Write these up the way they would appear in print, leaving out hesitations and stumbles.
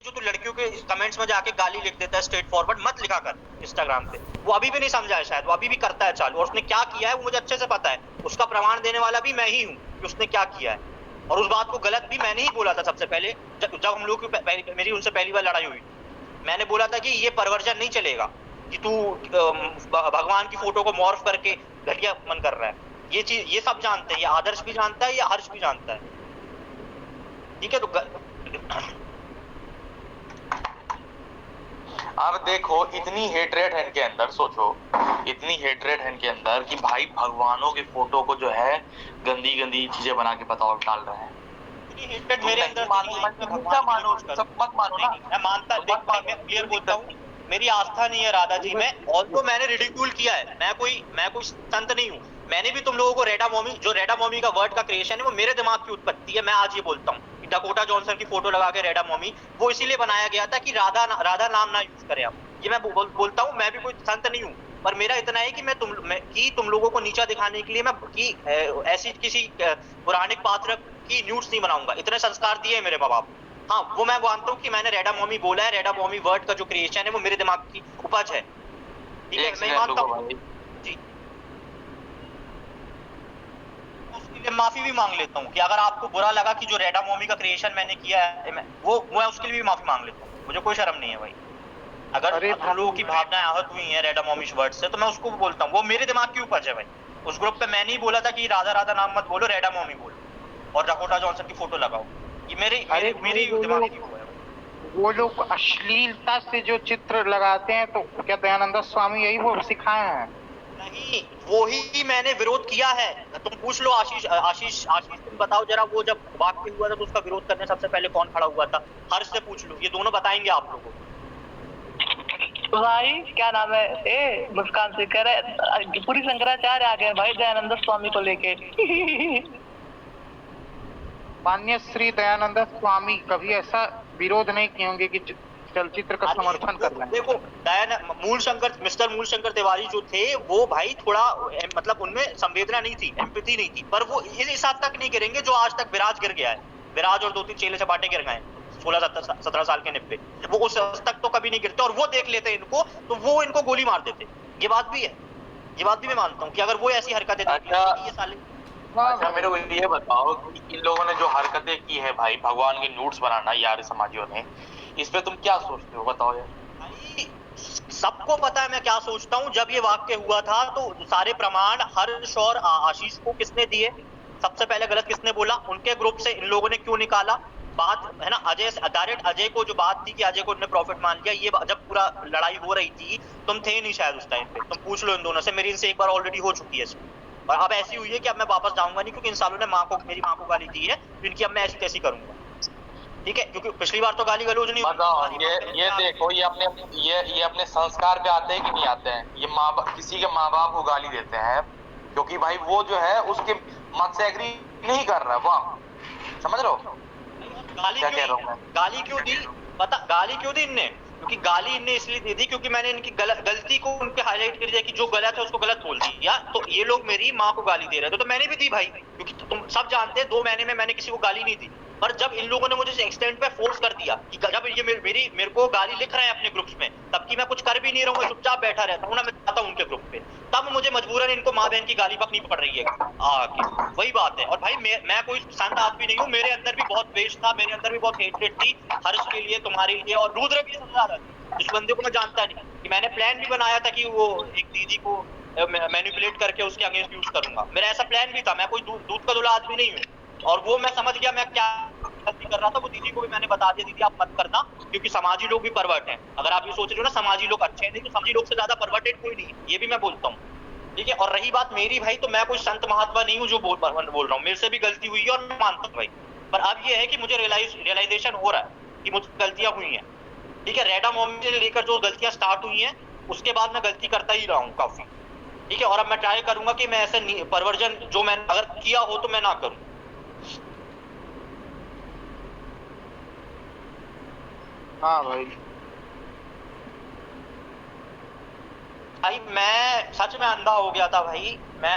जो तू लड़कियों के कमेंट्स में जाके गाली लिख देता है स्ट्रेट फॉरवर्ड, मत लिखा कर इंस्टाग्राम पे। वो अभी भी नहीं समझा है शायद, वो अभी भी करता है चालू, और उसने क्या किया है वो मुझे अच्छे से पता है। उसका प्रमाण देने वाला भी मैं ही हूँ कि उसने क्या किया है, और उस बात को गलत भी मैंने ही बोला था सबसे पहले। जब हम लोग की मेरी उनसे पहली बार लड़ाई हुई, मैंने बोला था कि ये परवर्जन नहीं चलेगा कि तू भगवान की फोटो को मॉर्फ करके घटिया मन कर रहा है। ये चीज ये सब जानते हैं, ये आदर्श भी जानता है, ये हर्ष भी जानता है। ठीक है, तो अब देखो इतनी हेटरेट है इनके अंदर, सोचो इतनी हेटरेट है इनके अंदर कि भाई भगवानों की फोटो को जो है गंदी गंदी चीजें बना के बताओ डाल रहे हैं। इतनी हेटरेट मेरे अंदर मानो, मानो, सब मत मानो ना। मैं मानता, देख भाई मैं क्लियर बोलता हूँ, मेरी आस्था नहीं है राधा जी में, और तो मैंने रिडिक्यूल किया है। मैं कोई संत नहीं हूँ। मैंने भी तुम लोगों को रेडा मॉमी का वर्ड का क्रिएशन है वो मेरे दिमाग की उत्पत्ति है। मैं आज ये बोलता हूँ कि डकोटा जॉनसन की फोटो लगा के रेडा मॉमी वो इसीलिए बनाया गया था कि राधा नाम ना यूज करें आप। ये मैं बोलता हूँ, मैं भी कोई संत नहीं हूँ, पर मेरा इतना है कि तुम लोगों को नीचा दिखाने के लिए मैं ऐसी किसी पौराणिक पात्र की न्यूड्स नहीं बनाऊंगा। इतने संस्कार दिए मेरे माँ बाप। हाँ, वो मैं मानता हूँ कि मैंने रेडा मॉमी बोला है, रेडा मॉमी वर्ड का जो क्रिएशन है वो मेरे दिमाग की उपज है। ठीक है, मैं मानता हूँ जी। उसके लिए माफी भी मांग लेता हूँ कि अगर आपको बुरा लगा कि जो रेडा मॉमी का क्रिएशन मैंने किया है मैं उसके लिए भी माफी मांग लेता हूँ। मुझे कोई शर्म नहीं है भाई। अगर हम लोगों की भावनाएं आहत हुई हैं रेडा मॉमी वर्ड से, तो मैं उसको बोलता हूँ, वो मेरे दिमाग की उपज है भाई। उस ग्रुप पे मैं नहीं बोला था कि राधा राधा नाम मत बोलो, रेडा मॉमी बोलो और डकोटा जॉनसन की फोटो लगाओ। ये मेरी दिमाग की वो है। वो लोग अश्लीलता से जो चित्र लगाते हैं, तो क्या दयानंद स्वामी यही वो सिखाए हैं? नहीं, वो ही मैंने विरोध किया है। तुम पूछ लो आशीष तुम बताओ जरा, वो जब वाक्य हुआ था तो उसका विरोध करने सबसे पहले कौन खड़ा हुआ था? हर्ष से पूछ लो, ये दोनों बताएंगे आप लोगों को। भाई क्या नाम है, ए मुस्कान से कह रहे पूरी शंकराचार्य आ गए भाई दयानंद स्वामी को लेके। मान्य श्री दयानंद स्वामी कभी ऐसा विरोध नहीं किए होंगे कि चलचित्र का समर्थन कर रहे हैं। देखो मिस्टर मूल शंकर तिवारी जो थे वो भाई थोड़ा मतलब उनमें संवेदना नहीं थी, एम्पैथी नहीं थी, पर वो इस हिसाब तक नहीं गिरेंगे जो आज तक विराज गिर गया है। विराज और 2-3 चेले चपाटे गिर गए 16-17 साल के निप्पे, वो उस तक तो कभी नहीं गिरते, और वो देख लेते इनको तो वो इनको गोली मार देते। ये बात भी है, ये बात भी मैं मानता हूँ कि अगर वो ऐसी हरकतें ये साले। अच्छा मेरे को ये बताओ कि इन लोगों ने जो हरकतें की है भाई भगवान के नूट्स बनाना यार समाजियों ने, इस पे तुम क्या सोचते हो बताओ यार? भाई सबको पता है मैं क्या सोचता हूँ। जब ये वाक्य हुआ था तो सारे प्रमाण हर्ष और आशीष को किसने दिए? सबसे पहले गलत किसने बोला? उनके ग्रुप से इन लोगों ने क्यों निकाला? बात है ना अजय, डायरेक्ट अजय को जो बात थी कि अजय को उन्होंने प्रॉफिट मान लिया, ये जब पूरा लड़ाई हो रही थी तुम थे नहीं शायद उस टाइम पे, तुम पूछ लो इन दोनों से, मेरी इनसे एक बार ऑलरेडी हो चुकी है इसमें, और अब ऐसी हुई है कि अब मैं वापस जाऊंगा नहीं, क्योंकि इन सालों ने मेरी माँ को गाली दी है, तो इनकी अब मैं ऐसी तैसी करूंगा। ठीक है, क्योंकि पिछली बार तो गाली गलौज नहीं बताओ ये देखो ये अपने संस्कार पे आते हैं कि नहीं आते हैं? ये किसी के माँ बाप को गाली देते हैं क्योंकि भाई वो जो है उसके मत से एग्री नहीं कर रहा। वाह, समझ रहे हो गाली क्यों दी? पता गाली क्यों दी इनने? क्योंकि गाली इनने इसलिए दे दी क्योंकि मैंने इनकी गलती को उनके हाईलाइट कर दिया कि जो गलत है उसको गलत बोल दिया, तो ये लोग मेरी माँ को गाली दे रहे थे, तो मैंने भी दी भाई, क्योंकि तुम सब जानते हैं 2 महीने में मैंने किसी को गाली नहीं दी। पर जब इन लोगों ने मुझे एक्सटेंट पे फोर्स कर दिया कि जब ये मेरे को गाली लिख रहे हैं अपने ग्रुप्स में, तब की मैं कुछ कर भी नहीं रहा हूँ, मैं चुपचाप बैठा रहता हूँ ना, मैं जाता हूँ उनके ग्रुप पे, तब मुझे मजबूरन इनको माँ बहन की गाली बकनी पड़ रही है आके। वही बात है। और भाई मैं कोई संत आदमी नहीं हूँ, मेरे अंदर भी बहुत द्वेष था, मेरे अंदर भी बहुत हेटरेट थी हर्ष के लिए, तुम्हारे लिए, और रुद्र भी सबसे ज्यादा थी। जिस बंदे को मैं जानता नहीं, कि मैंने प्लान भी बनाया था कि वो एक दीदी को मैनिपुलेट करके उसके अगेंस्ट यूज करूंगा, मेरा ऐसा प्लान भी था। मैं कोई दूध का धुला आदमी नहीं हूँ, और वो मैं समझ गया मैं क्या गलती कर रहा था। वो दीदी को भी मैंने बता दिया, दीदी आप मत करना, क्योंकि समाजी लोग भी परवर्ट हैं। अगर आप ये सोच रहे हो ना समाजी लोग अच्छे हैं, नहीं तो समाजी लोग से ज्यादा परवर्टेड कोई नहीं, ये भी मैं बोलता हूँ। ठीक है, और रही बात मेरी भाई, तो मैं कोई संत महात्मा नहीं हूँ जो बोल रहा हूँ, मेरे से भी गलती हुई है और मैं मानता हूँ भाई, पर अब ये है कि मुझे रियलाइजेशन हो रहा है कि मुझसे गलतियां हुई हैं। ठीक है, रेडा मॉमी से लेकर जो गलतियां स्टार्ट हुई हैं उसके बाद मैं गलती करता ही रहा हूँ काफी। ठीक है, और अब मैं ट्राई करूंगा कि मैं ऐसे परवर्जन जो मैंने अगर किया हो तो मैं ना करूं। हाँ भाई, मैं सच में अंधा हो गया था भाई। मैं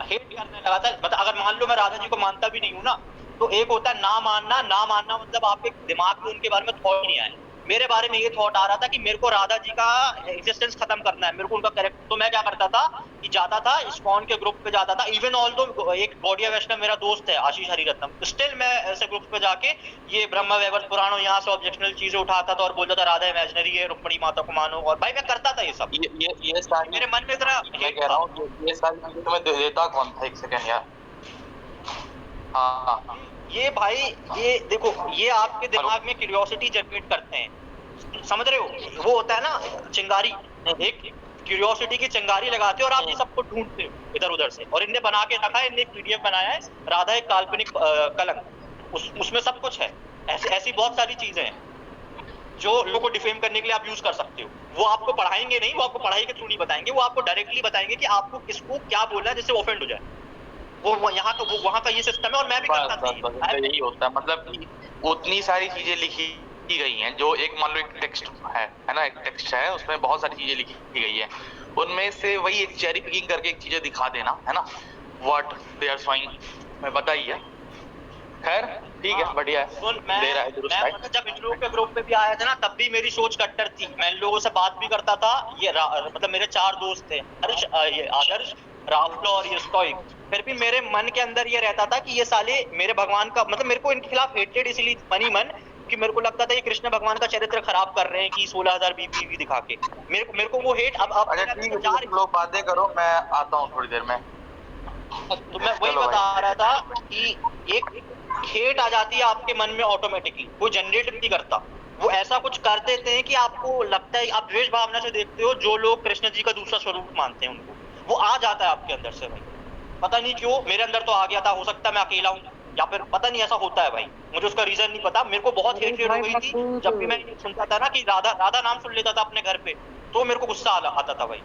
हेट करने लगा था। मतलब अगर मान लो मैं राधा जी को मानता भी नहीं हूँ ना, तो एक होता है ना मानना। ना मानना मतलब आपके दिमाग में उनके बारे में थॉट नहीं आए। मेरे बारे में ये थॉट आ रहा था कि मेरे को राधा जी का एग्जिस्टेंस खत्म करना है, मेरे को उनका कैरेक्टर। तो मैं क्या करता था कि जाता था इस्कॉन के ग्रुप पे जाता था। इवन ऑल्दो एक गौड़िया वैष्णव मेरा दोस्त है आशीष हरिरत्नम, स्टिल मैं ऐसे ग्रुप पे जाके ये ब्रह्म वैवर्त पुराणों यहाँ से ऑब्जेक्शनल चीजें उठाता था और बोलता था राधा इमेजिनरी है, रुक्मणी माता को मानो। और भाई मैं करता था ये सब। ये सारी मेरे मन में इतना मैं कह रहा हूँ ये सारी चीजें तुम्हें देता कौन था? एक सेकंड यार। हाँ ये भाई ये देखो, ये आपके दिमाग में क्यूरियोसिटी जनरेट करते हैं, समझ रहे हो? वो होता है ना चिंगारी, एक क्यूरियोसिटी की चिंगारी लगाते हो और आप ये सबको ढूंढते हो इधर उधर से। और इनने बना के रखा है, इनने एक पीडीएफ बनाया है, राधा एक काल्पनिक कलंक, उसमें सब कुछ है। ऐसी बहुत सारी चीजें हैं जो लोगों को डिफेम करने के लिए आप यूज कर सकते हो। वो आपको पढ़ाएंगे नहीं, वो आपको पढ़ाई के थ्रू नहीं बताएंगे, वो आपको डायरेक्टली बताएंगे कि आपको किसको क्या बोलना है जिससे ऑफेंड हो जाए। वो यहाँ का वो वहाँ का ये सिस्टम है। और मैं भी करता था यही होता है, मतलब कि उतनी सारी चीजें लिखी गई हैं जो एक मान लो एक टेक्स्ट है ना, एक टेक्स्ट है उसमें बहुत सारी चीजें लिखी गई है, उनमें से वही एक चेरी पिकिंग करके एक चीजें दिखा देना है ना, व्हाट दे आर शोइंग, मैं बताइए। खैर ठीक है, बढ़िया है, दे रहा है दुरुस्त है। मैं जब इन लोगों के ग्रुप पे भी आया था ना, तब भी मेरी सोच कट्टर थी। मैं इन लोगों से बात भी करता था। ये मतलब मेरे 4 दोस्त थे, ये आदर्श, राहुल और ये स्टोइक। फिर भी मेरे मन के अंदर ये रहता था कि ये साले मेरे भगवान का, मतलब मेरे को इनके खिलाफ हेटेड इसलिए बनी मन कि मेरे को लगता था ये कृष्ण भगवान का चरित्र खराब कर रहे हैं कि 16,000 बीपीवी दिखा के। मेरे को वो हेट अब अच्छा ठीक है, तुम लोग बातें करो, मैं आता हूँ थोड़ी देर में। तो मैं वही बता रहा था कि एक हेट आ जाती है आपके मन में ऑटोमेटिकली, वो जनरेट नहीं करता। वो ऐसा कुछ कर देते हैं कि आपको लगता है, आप द्वेष भावना से देखते हो। जो लोग कृष्ण जी का दूसरा स्वरूप मानते हैं उनको वो आ जाता है आपके अंदर से भाई, पता नहीं क्यों। मेरे अंदर तो आ गया था, हो सकता है मैं अकेला हूँ या फिर पता नहीं, ऐसा होता है भाई, मुझे उसका रीजन नहीं पता। मेरे को बहुत हेट हो गई थी जब भी मैं सुनता था ना कि राधा राधा नाम सुन लेता था अपने घर पे, तो मेरे को गुस्सा आता था भाई।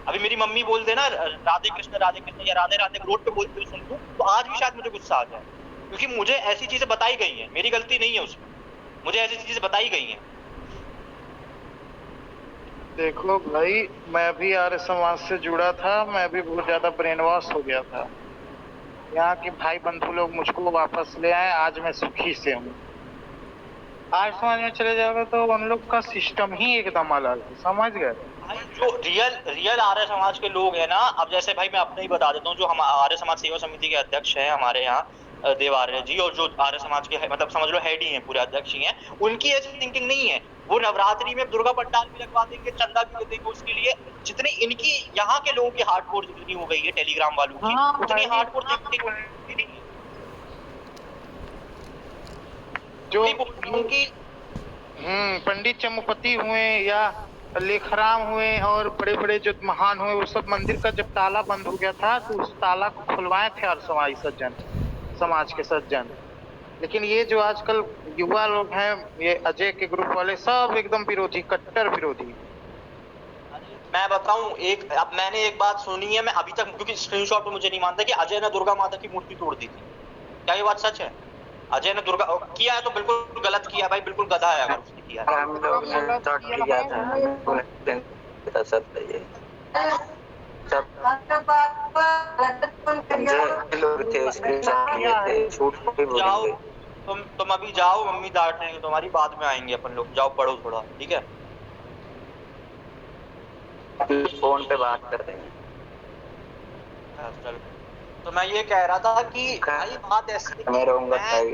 अभी मेरी मम्मी बोल देना राधे कृष्ण या राधे राधे रोड पे बोलते हुए सुन लूं तो आज भी शायद मुझे गुस्सा आ जाए, क्योंकि मुझे ऐसी चीजें बताई गई हैं, मेरी गलती नहीं है उसमें, मुझे ऐसी चीजें बताई गई हैं। देखो भाई, मैं भी आर्य समाज से जुड़ा था, मैं भी बहुत ज्यादा ब्रेन वॉश हो गया था। यहाँ के भाई बंधु लोग मुझको वापस ले आए, आज मैं सुखी से हूँ। आर्य समाज में चले जाओगे तो उन लोग का सिस्टम ही एकदम अलग है, समझ गए? भाई जो रियल आर्य समाज के लोग हैं ना, अब जैसे भाई मैं अपने ही बता देता हूँ, जो हम आर्य समाज सेवा समिति के अध्यक्ष हैं हमारे यहाँ देव आर्य जी, और जो आर्य समाज के मतलब समझ लो हेड ही हैं, पूरे अध्यक्ष ही हैं, उनकी ऐसी थिंकिंग नहीं है। वो नवरात्रि में दुर्गा पंडाल भी लगवा देंगे, चंदा भी दे देंगे उसके लिए। जितनी इनकी यहाँ के लोगों की हार्डकोर जितनी हो गई है टेलीग्राम वालों की, उतनी हार्डकोर थिंकिंग नहीं है। जो उनकी पंडित चमुपति हुए या लेखराम हुए और बड़े बड़े जो महान हुए, वो सब मंदिर का जब ताला बंद हो गया था तो उस ताला को खुलवाए थे आर्य समाज सज्जन, समाज के सज्जन। लेकिन ये जो आजकल युवा लोग हैं, ये अजय के ग्रुप वाले, सब एकदम विरोधी, कट्टर विरोधी। मैं बताऊं एक, अब मैंने एक बात सुनी है, मैं अभी तक क्योंकि स्क्रीनशॉट पे मुझे नहीं मानता कि अजय ने दुर्गा माता की मूर्ति तोड़ दी थी। क्या ये बात सच है? अजय ने दुर्गा किया है तो बिल्कुल गलत किया भाई, बिल्कुल गधा है अगर उसने किया है। हम लोग ने तो किया था सब ये सब जो लोग थे स्क्रीनशॉट लिए थे, झूठ भी जाओ बोलेंगे। तुम अभी जाओ, मम्मी डांट रही है तुम्हारी, बाद में आएंगे अपन लोग, जाओ पढ़ो थोड़ा, ठीक है? फोन पे बात कर रहे हैं। चलो, तो मैं ये कह रहा था कि भाई बात ऐसी है कि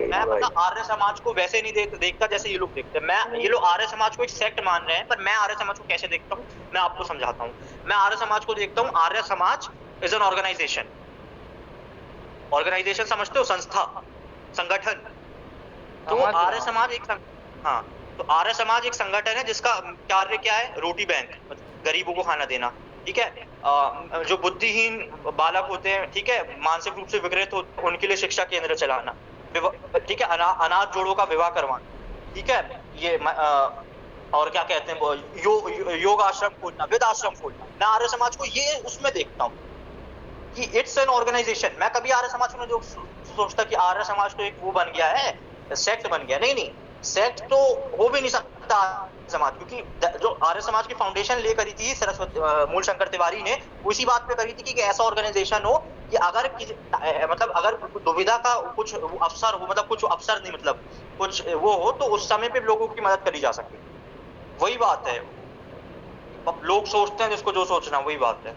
मैं पता आर्य समाज को वैसे नहीं देखता जैसे ये लोग देखते हैं। ये लोग आर्य समाज को एक सेक्ट मान रहे हैं, पर मैं आर्य समाज को कैसे देखता हूँ मैं आपको समझाता हूँ। मैं आर्य समाज को देखता हूँ, Arya Samaj is an organisation. Organisation समझते हो? संस्था, संगठन। तो आर्य समाज एक हाँ, तो आर्य समाज एक संगठन है जिसका कार्य क्या है? रोटी बैंक, गरीबों को खाना देना, ठीक है? जो बुद्धिहीन बालक होते हैं, ठीक है, मानसिक रूप से विकृत होते हैं, उनके लिए शिक्षा केंद्र चलाना, ठीक है, अनाथ जोड़ों का विवाह करवाना, ठीक है, ये और क्या कहते हैं, योग आश्रम खोलना, वेद आश्रम खोलना। मैं आर्य समाज को ये उसमें देखता हूँ कि इट्स एन ऑर्गेनाइजेशन। मैं कभी आर्य समाज को जो सोचता कि आर्य समाज तो एक वो बन गया है, सेक्ट बन गया, नहीं, सेक्ट तो हो भी नहीं सकता समाज, क्योंकि जो आर्य समाज की फाउंडेशन ले करी थी सरस्वती मूल शंकर तिवारी ने, उसी बात पे करी थी कि ऐसा ऑर्गेनाइजेशन हो कि अगर मतलब अगर दुविधा का कुछ अवसर हो, मतलब कुछ अवसर नहीं, मतलब कुछ वो हो, तो उस समय पे लोगों की मदद करी जा सके। वही बात है, अब लोग सोचते हैं जिसको जो सोचना, वही बात है।